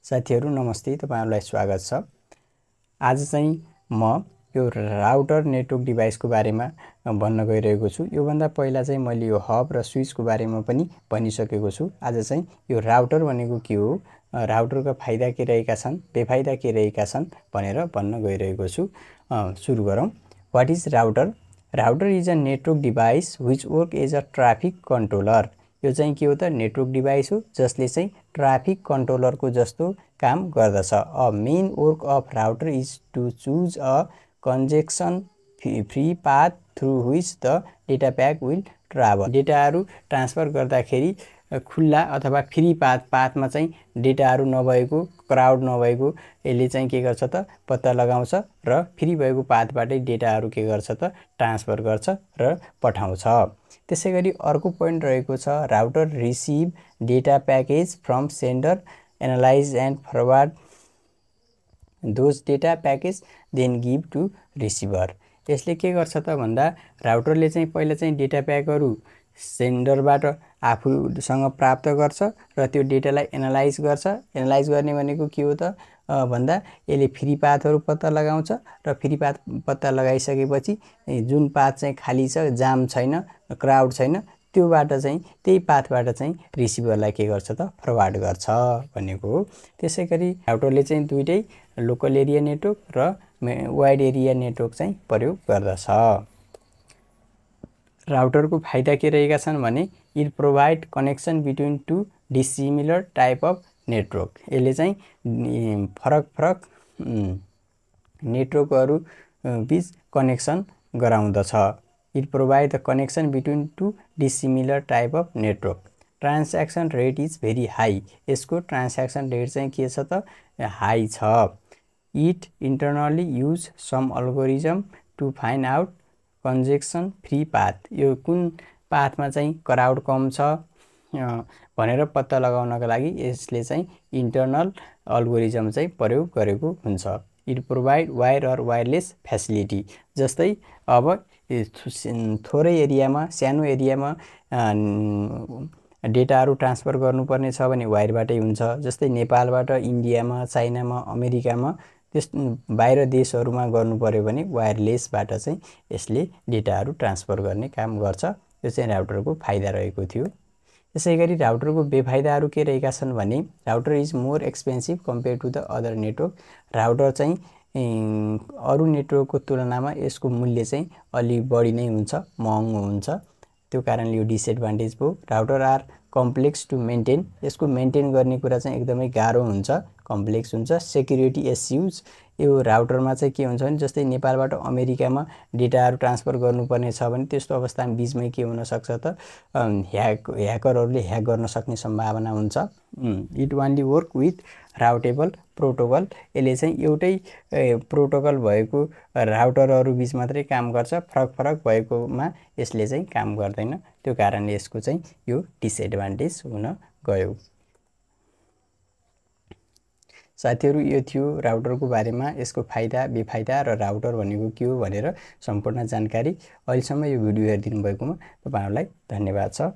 साथीहरु नमस्ते, तपाईहरुलाई स्वागत छ। आज चाहिँ म यो राउटर नेटवर्क डिभाइसको बारेमा भन्न गइरहेको छु। यो भन्दा पहिला चाहिँ मैले यो हब र स्विचको बारेमा पनि भनिसकेको छु। आज चाहिँ यो राउटर भनेको के हो, राउटरका फाइदा के रहेका छन्, बेफाइदा के रहेका छन् भनेर भन्न गइरहेको छु। सुरु गरौँ। What is router? Router is a network device which work as a traffic controller. यो चाहिँ के हो त, नेटवर्क डिभाइस हो जसले चाहिँ ट्राफिक कन्ट्रोलरको जस्तो काम गर्दछ। A main work of router is to choose a congestion free path through which the data pack will travel। डेटाहरु ट्रान्सफर गर्दाखेरि खुल्ला अथवा फ्री पाथमा चाहिँ डेटाहरु नभएको, क्राउड नभएको यसले चाहिँ के गर्छ त, पत्ता लगाउँछ र फ्री भएको पाथबाटै डेटाहरु के गर्छ त, ट्रान्सफर गर्छ र पठाउँछ। त्यसैगरी अर्को पोइन्ट रहेको छ, router receive data package from sender, analyse and forward those data package then give to receiver। यसले के गर्छ त भन्दा, राउटरले चाहिँ पहिला चाहिँ डेटा प्याकहरु सेन्डरबाट आफूसँग प्राप्त गर्छ र त्यो डेटालाई एनालाइज गर्छ। एनालाइज गर्ने भनेको के हो त भन्दा, यसले फ्री पाथहरु पत्ता लगाउँछ र फ्री पाथ पत्ता लगाइसकेपछि जुन पाथ चाहिँ खाली छ, जाम छैन, क्राउड छैन, त्योबाट चाहिँ त्यही पाथबाट चाहिँ रिसिभरलाई के गर्छ त, फरवर्ड गर्छ भनेको हो। त्यसैगरी राउटरले चाहिँ दुईटै लोकल एरिया नेटवर्क र वाइड एरिया नेटवर्क चाहिँ प्रयोग गर्दछ। राउटरको फाइदा के रहेका छन् भने, it provide connection between two dissimilar type of network. यसले चाहिँ फरक नेटवर्कहरु बीच कनेक्सन गराउँदछ। It provide the connection between two dissimilar type of network. Transaction rate is very high. यसको ट्रान्ज्याक्सन रेट चाहिँ के छ त, हाई छ। It internally use some algorithm to find out congestion free path. यो कुन पाथमा चाहिँ क्राउड कम छ भनेर पत्ता लगाउनका लागि यसले चाहिँ इन्टरनल अल्गोरिदम चाहिँ प्रयोग गरेको हुन्छ। It provide wire or wireless facility. जस्तै अब थोरै एरियामा, सानो एरियामा डेटाहरु ट्रान्सफर गर्नुपर्ने छ भने वायरबाटै हुन्छ। जस्तै नेपालबाट इन्डियामा, चाइनामा, अमेरिकामा, त्यस बाहिर देशहरुमा गर्नु पर्यो भने वायरलेसबाट चाहिँ यसले डेटाहरु ट्रान्सफर गर्ने काम गर्छ। यो चाहिँ राउटरको फाइदा रहेको थियो। त्यसैगरी राउटरको बेफाइदाहरु के रहेका छन् भने, router is more expensive compare to the other network. Router चाहिँ अरु नेटवर्कको तुलनामा यसको मूल्य चाहिँ अलि बढी नै हुन्छ, महँगो हुन्छ। त्यो कारणले यो डिसएडभान्टेज भयो। Router are complex to maintain. यसको मेन्टेन गर्ने कुरा चाहिँ एकदमै गाह्रो हुन्छ, कम्प्लेक्स हुन्छ। Security issues. यो राउटरमा चाहिँ के हुन्छ भने, जस्तै नेपालबाट अमेरिकामा डेटाहरु ट्रान्सफर गर्नुपर्ने छ भने त्यस्तो अवस्थामा बीचमै के हुन सक्छ त, ह्याकरहरुले ह्याक गर्न सक्ने सम्भावना हुन्छ। It only work with routable protocol. यसले चाहिँ एउटै प्रोटोकल भएको राउटरहरु बीच मात्रै काम गर्छ, फरक भएकोमा यसले चाहिँ काम गर्दैन। त्यो कारणले यसको चाहिँ यो डिसएडभान्टेज हुन गयो। साथीहरु, यो थियो राउटरको बारेमा, यसको फाइदा बेफाइदा र राउटर भनेको के हो भनेर सम्पूर्ण जानकारी। अहिलेसम्म यो भिडियो हेरिदिनु भएकोमा तपाईहरुलाई धन्यवाद छ।